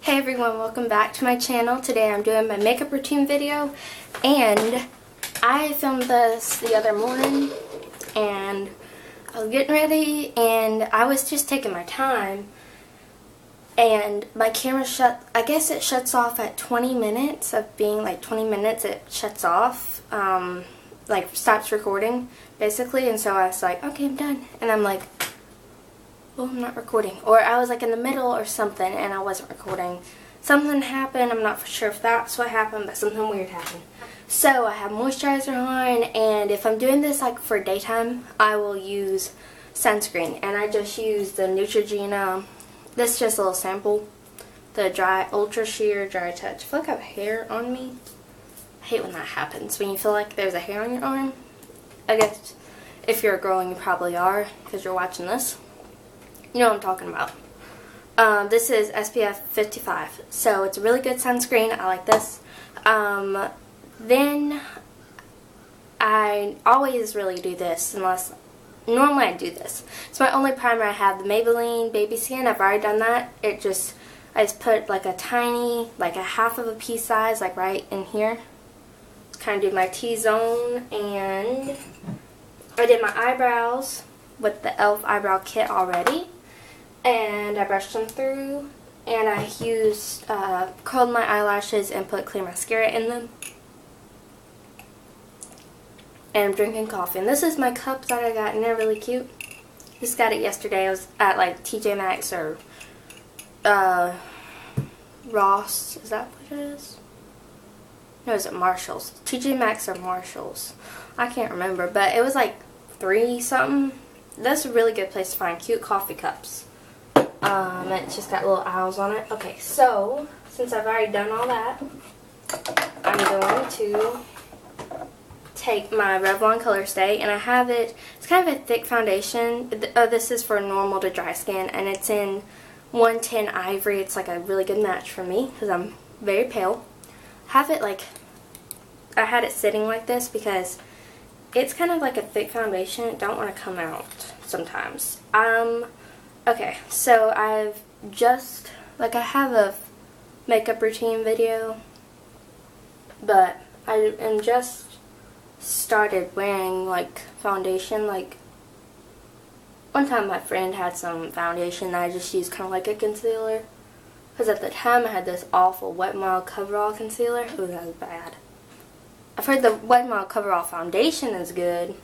Hey everyone, welcome back to my channel. Today I'm doing my makeup routine video, and I filmed this the other morning and I was getting ready and I was just taking my time, and my camera I guess it shuts off at 20 minutes of being like 20 minutes it shuts off, like stops recording basically, and so I was like, okay, I'm done, and I'm like, well, I'm not recording. Or I was like in the middle or something and I wasn't recording. Something happened. I'm not sure if that's what happened, but something weird happened. So I have moisturizer on, and if I'm doing this like for daytime, I will use sunscreen. And I just use the Neutrogena. This is just a little sample. The Dry Ultra Sheer Dry Touch. I feel like I have hair on me. I hate when that happens. When you feel like there's a hair on your arm. I guess if you're a girl, and you probably are because you're watching this. You know what I'm talking about. This is SPF 55, so it's a really good sunscreen. I like this. Then I always really do this, unless normally I do this. It's my only primer I have, the Maybelline Baby Skin. I've already done that. I just put like a tiny, like a half of a pea size, like right in here. Kind of do my T-zone, and I did my eyebrows with the e.l.f. eyebrow kit already. And I brushed them through, and I used, curled my eyelashes and put clear mascara in them. And I'm drinking coffee. And this is my cup that I got, and they're really cute. Just got it yesterday. I was at like TJ Maxx or Ross. Is that what it is? No, is it Marshall's? TJ Maxx or Marshall's? I can't remember, but it was like $3 something. That's a really good place to find cute coffee cups. It's just got little owls on it. Okay, so since I've already done all that, I'm going to take my Revlon Color Stay, and I have it. It's kind of a thick foundation. This is for normal to dry skin, and it's in 110 Ivory. It's like a really good match for me because I'm very pale. Have it like, I had it sitting like this because it's kind of like a thick foundation. It don't want to come out sometimes. Okay, so I've just, like, I have a makeup routine video, but I am just started wearing, like, foundation. Like, one time my friend had some foundation that I just used kind of like a concealer, because at the time I had this awful Wet n Wild Coverall concealer. Ooh, that was bad. I've heard the Wet n Wild Coverall foundation is good.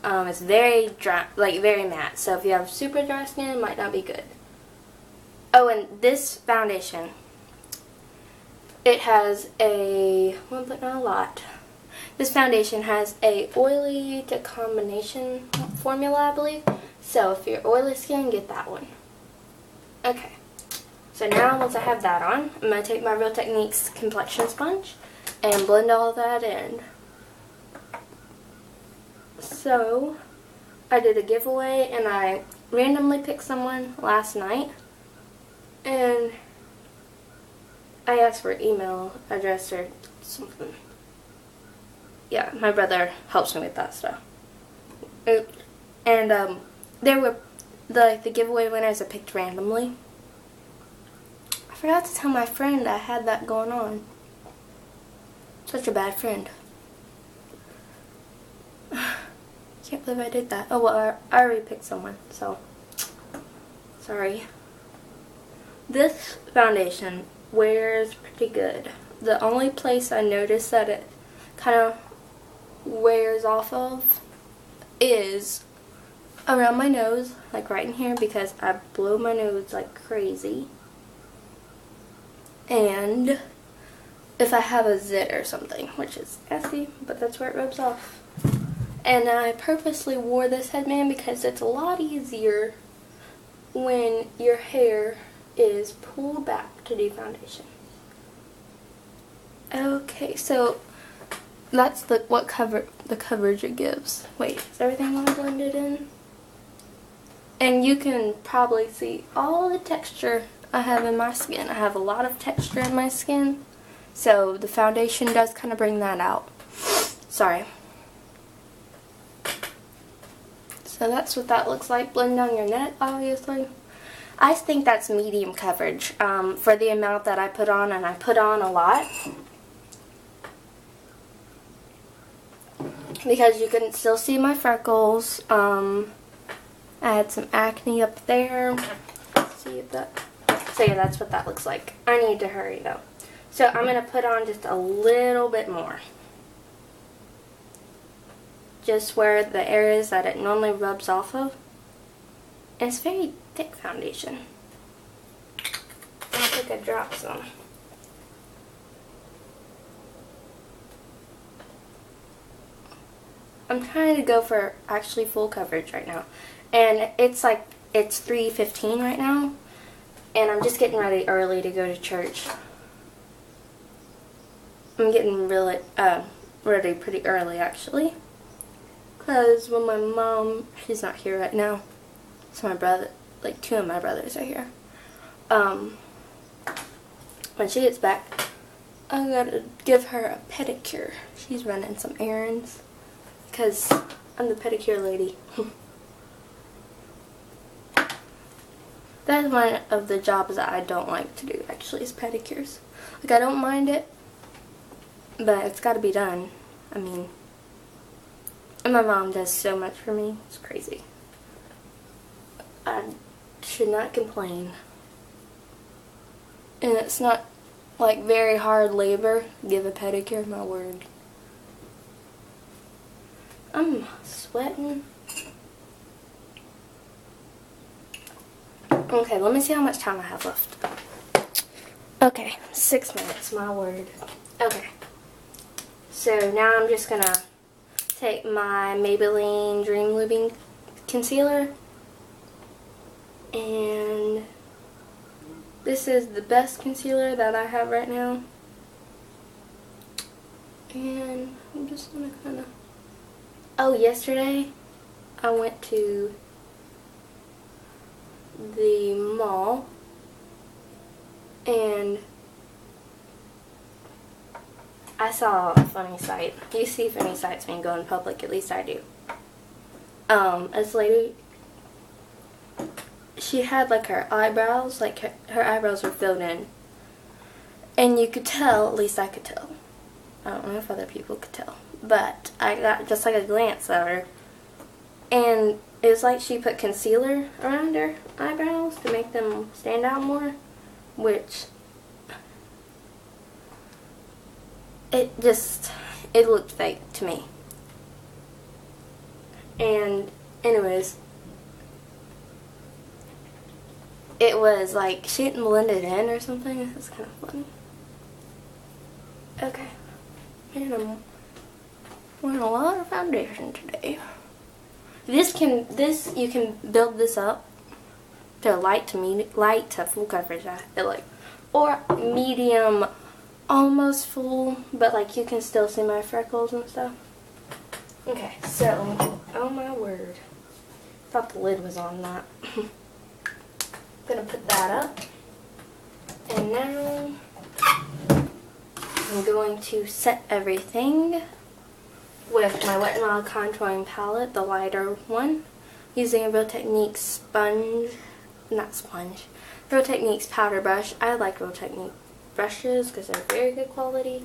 It's very dry, like very matte, so if you have super dry skin, it might not be good. Oh, and this foundation, it has a, well, but not a lot. This foundation has a oily to combination formula, I believe. So if you're oily skin, get that one. Okay, so now once I have that on, I'm going to take my Real Techniques complexion sponge and blend all of that in. So, I did a giveaway, and I randomly picked someone last night, and I asked for email address or something. Yeah, my brother helps me with that stuff. And there were the giveaway winners I picked randomly. I forgot to tell my friend I had that going on. Such a bad friend. Can't believe I did that. Oh well, I already picked someone, so sorry. This foundation wears pretty good. The only place I noticed that it kind of wears off of is around my nose, like right in here, because I blow my nose like crazy. And if I have a zit or something, which is nasty, but that's where it rubs off. And I purposely wore this headband because it's a lot easier when your hair is pulled back to do foundation. Okay, so that's the coverage it gives. Wait, is everything all blended in? And you can probably see all the texture I have in my skin. I have a lot of texture in my skin, so the foundation does kind of bring that out. Sorry. So that's what that looks like. Blend down your neck, obviously. I think that's medium coverage for the amount that I put on, and I put on a lot. Because you can still see my freckles. I had some acne up there. See if that. So yeah, that's what that looks like. I need to hurry though. So I'm going to put on just a little bit more. Just where the areas that it normally rubs off of. And it's very thick foundation. I think I dropped some. I'm trying to go for actually full coverage right now. And it's like, it's 3:15 right now. And I'm just getting ready early to go to church. I'm getting really ready pretty early actually. Because when my mom, she's not here right now. So my brother, like 2 of my brothers are here. When she gets back, I gotta give her a pedicure. She's running some errands. Because I'm the pedicure lady. That's one of the jobs that I don't like to do actually, is pedicures. Like, I don't mind it, but it's got to be done. I mean, and my mom does so much for me. It's crazy. I should not complain. And it's not like very hard labor. Give a pedicure, my word. I'm sweating. Okay, let me see how much time I have left. Okay, 6 minutes, my word. Okay. So now I'm just gonna take my Maybelline Dream Living concealer. And this is the best concealer that I have right now. And I'm just gonna kinda... Oh, yesterday I went to the mall and I saw a funny sight. You see funny sights when you go in public, at least I do. This lady, she had like her eyebrows, like her eyebrows were filled in. And you could tell, at least I could tell. I don't know if other people could tell. But I got just like a glance at her. And it was like she put concealer around her eyebrows to make them stand out more. Which, it looked fake to me. And anyways, it was like she didn't blend it in or something. It was kind of funny. Okay. And I'm wearing a lot of foundation today. You can build this up to light to full coverage, I feel like, or medium, almost full, but like you can still see my freckles and stuff. Okay, so oh my word, thought the lid was on that. Gonna put that up, and now I'm going to set everything with my Wet n Wild contouring palette, the lighter one, using a Real Techniques Real Techniques powder brush. I like Real Technique brushes because they're very good quality,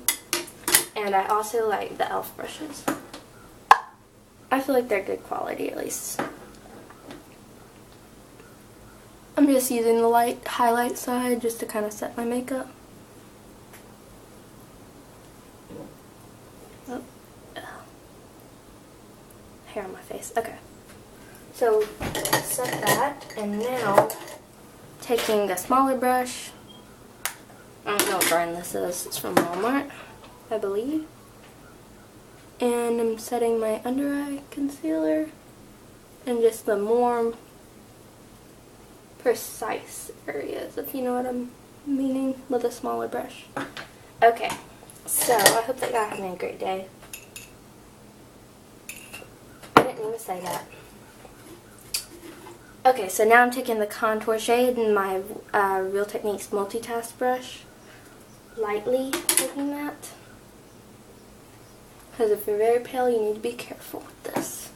and I also like the e.l.f. brushes. I feel like they're good quality, at least. I'm just using the light highlight side just to kind of set my makeup. Oh. Hair on my face. Okay. So, set that, and now, taking a smaller brush. I don't know what brand this is. It's from Walmart, I believe. And I'm setting my under eye concealer in just the more precise areas, if you know what I'm meaning, with a smaller brush. Okay, so I hope that y'all having a great day. I didn't even say that. Okay, so now I'm taking the contour shade in my Real Techniques multitask brush, lightly taking that. Because if you're very pale, you need to be careful with this.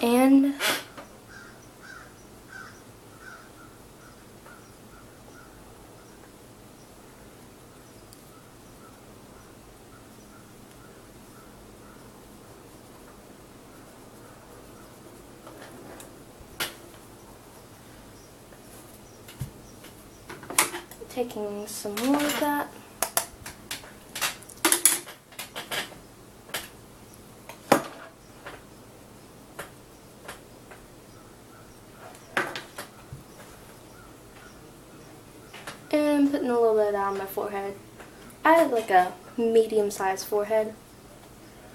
And taking some more of that. And putting a little bit on my forehead. I have like a medium-sized forehead,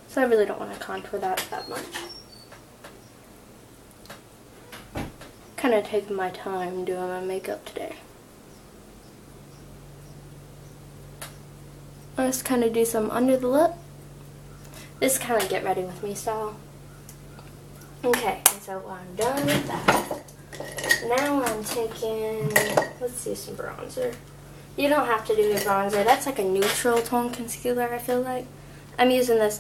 so I really don't want to contour that much. Kind of taking my time doing my makeup today. I just kind of do some under the lip. This kind of get ready with me style. Okay, so I'm done with that. Now I'm taking, let's do some bronzer. You don't have to do a bronzer. That's like a neutral tone concealer, I feel like. I'm using this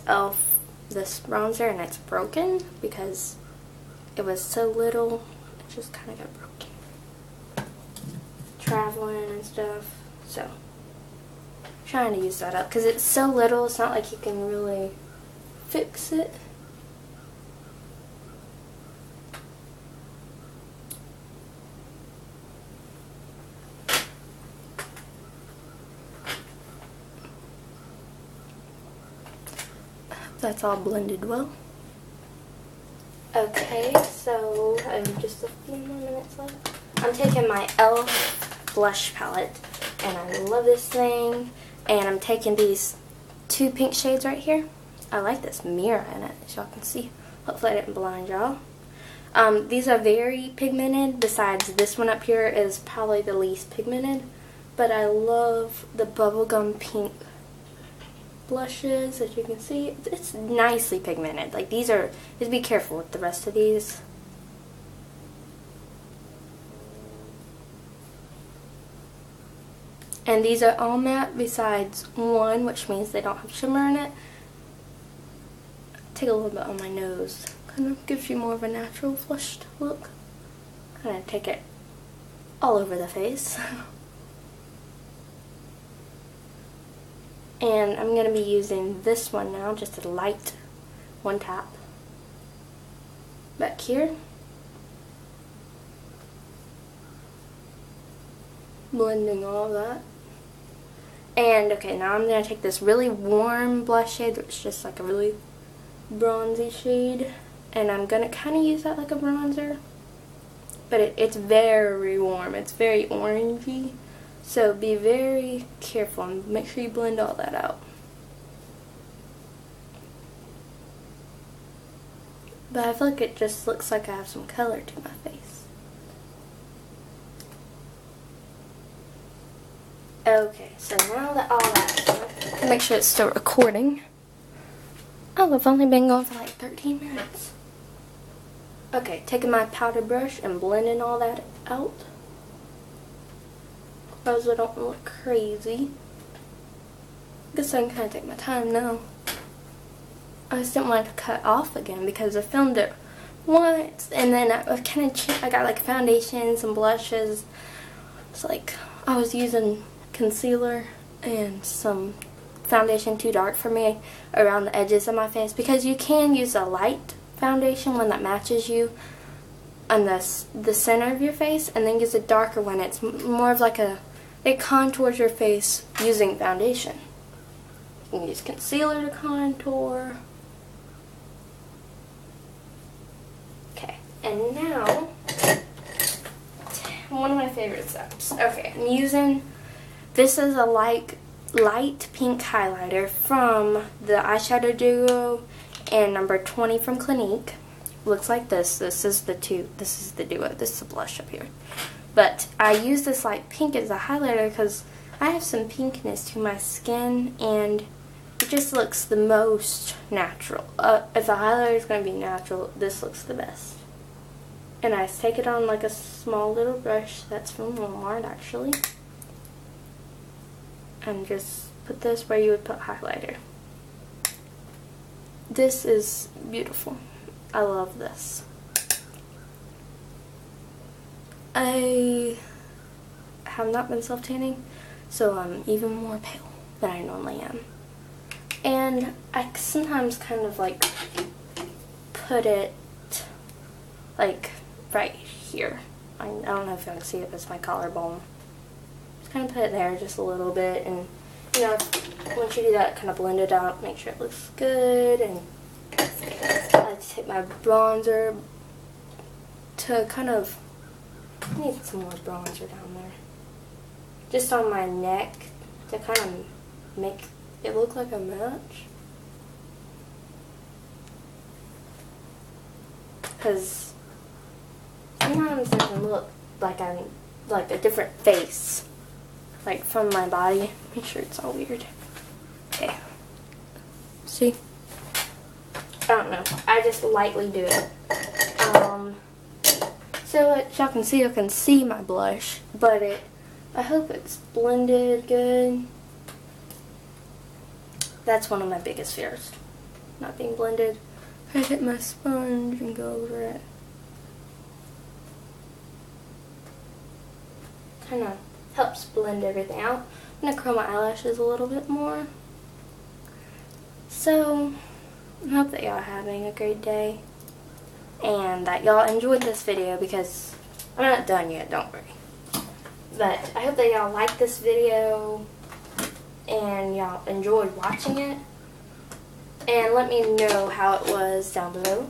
this bronzer, and it's broken because it was so little. It just kind of got broken. Traveling and stuff. So, trying to use that up because it's so little. It's not like you can really fix it. That's all blended well. Okay, so I have just a few more minutes left. I'm taking my e.l.f. blush palette, and I love this thing. And I'm taking these 2 pink shades right here. I like this mirror in it, as y'all can see. Hopefully I didn't blind y'all. These are very pigmented, besides this one up here is probably the least pigmented. But I love the bubblegum pink blushes, as you can see. It's nicely pigmented. Like, these are, just be careful with the rest of these. And these are all matte besides one, which means they don't have shimmer in it. Take a little bit on my nose. Kind of gives you more of a natural flushed look. Kind of take it all over the face. And I'm going to be using this one now, just a light one tap. Back here. Blending all that. And okay, now I'm going to take this really warm blush shade, which is just like a really bronzy shade. And I'm going to kind of use that like a bronzer. But it's very warm. It's very orangey. So be very careful and make sure you blend all that out. But I feel like it just looks like I have some color to my face. Okay, so now that all that's done, make sure it's still recording. Oh, I've only been going for like 13 minutes. Okay, taking my powder brush and blending all that out. Because I don't look crazy. Guess I can kind of take my time now. I just didn't want it to cut off again because I filmed it once, and then I got like foundation, some blushes. It's like I was using concealer and some foundation too dark for me around the edges of my face, because you can use a light foundation one that matches you on the center of your face, and then use a darker one. It's more of like it contours your face using foundation. You can use concealer to contour. Okay, and now, one of my favorite steps. Okay, I'm using, this is a light pink highlighter from the eyeshadow duo and number 20 from Clinique. Looks like this. This is the duo. This is the blush up here. But I use this light pink as a highlighter because I have some pinkness to my skin, and it just looks the most natural. If a highlighter is going to be natural, this looks the best. And I take it on like a small little brush that's from Walmart, actually. And just put this where you would put highlighter. This is beautiful. I love this. I have not been self-tanning, so I'm even more pale than I normally am. And I sometimes kind of like put it like right here. I don't know if you can see it, but it's my collarbone. It's kind of put it there just a little bit, and you know, once you do that, kind of blend it out, make sure it looks good. And I like to take my bronzer to kind of, I need some more bronzer down there, just on my neck to kind of make it look like a match. Because sometimes it doesn't look like I'm like a different face, like from my body. Make sure it's all weird. Okay. See? I don't know. I just lightly do it. So that y'all can see my blush, but I hope it's blended good. That's one of my biggest fears, not being blended. I hit my sponge and go over it. Kind of helps blend everything out. I'm going to curl my eyelashes a little bit more. So, I hope that y'all are having a great day. And that y'all enjoyed this video, because I'm not done yet, don't worry. But I hope that y'all liked this video and y'all enjoyed watching it. And let me know how it was down below.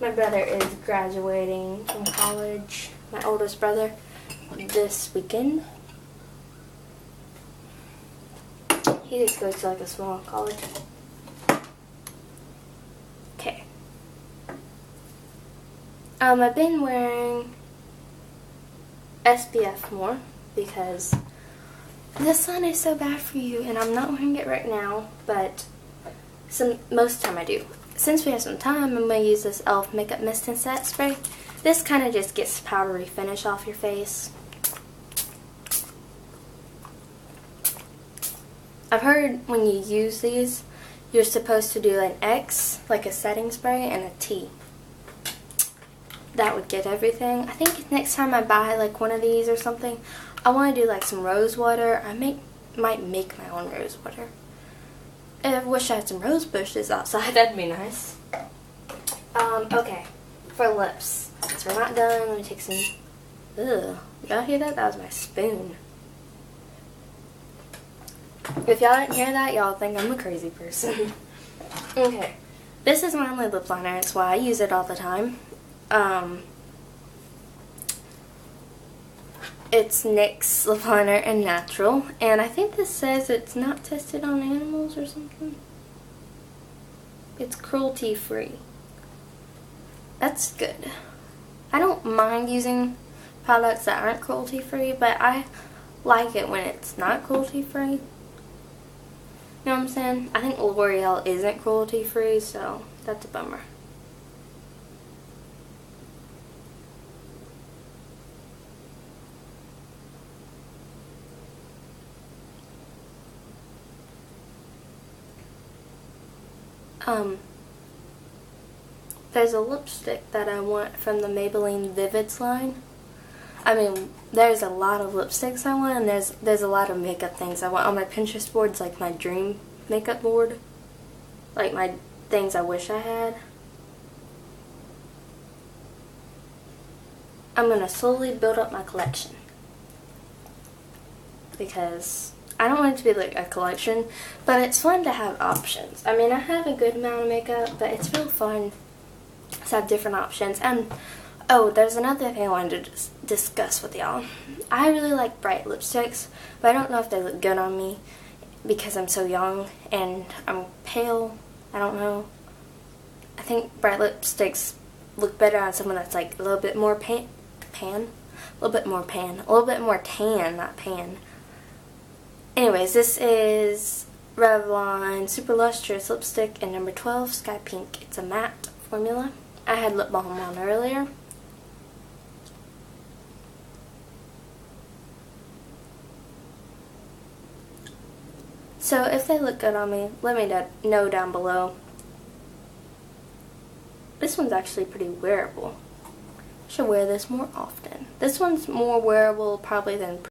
My brother is graduating from college, my oldest brother, this weekend. He just goes to like a small college. Okay. I've been wearing SPF more because the sun is so bad for you, and I'm not wearing it right now, but most of the time I do. Since we have some time, I'm going to use this e.l.f. Makeup Mist and Set Spray. This kind of just gets powdery finish off your face. I've heard when you use these, you're supposed to do an X, like a setting spray, and a T. That would get everything. I think next time I buy like one of these or something, I want to do like some rose water. I might make my own rose water. I wish I had some rose bushes outside. That'd be nice. Okay. For lips. So we're not done. Let me take some. Ugh. Y'all hear that? That was my spoon. If y'all didn't hear that, y'all think I'm a crazy person. Okay. This is my only lip liner. That's why I use it all the time. It's NYX lip liner and natural, and I think this says it's not tested on animals or something. It's cruelty free. That's good. I don't mind using products that aren't cruelty free, but I like it when it's not cruelty free. You know what I'm saying? I think L'Oreal isn't cruelty free, so that's a bummer. There's a lipstick that I want from the Maybelline Vivids line. I mean, there's a lot of lipsticks I want, and there's a lot of makeup things I want. On my Pinterest board's like my dream makeup board. Like my things I wish I had. I'm going to slowly build up my collection. Because I don't want it to be like a collection, but it's fun to have options. I mean, I have a good amount of makeup, but it's real fun to have different options. And, oh, there's another thing I wanted to discuss with y'all. I really like bright lipsticks, but I don't know if they look good on me because I'm so young and I'm pale. I don't know. I think bright lipsticks look better on someone that's like a little bit more tan, not pan. Anyways, this is Revlon Super Lustrous Lipstick in number 12, Sky Pink. It's a matte formula. I had lip balm on earlier. So if they look good on me, let me know down below. This one's actually pretty wearable. I should wear this more often. This one's more wearable probably than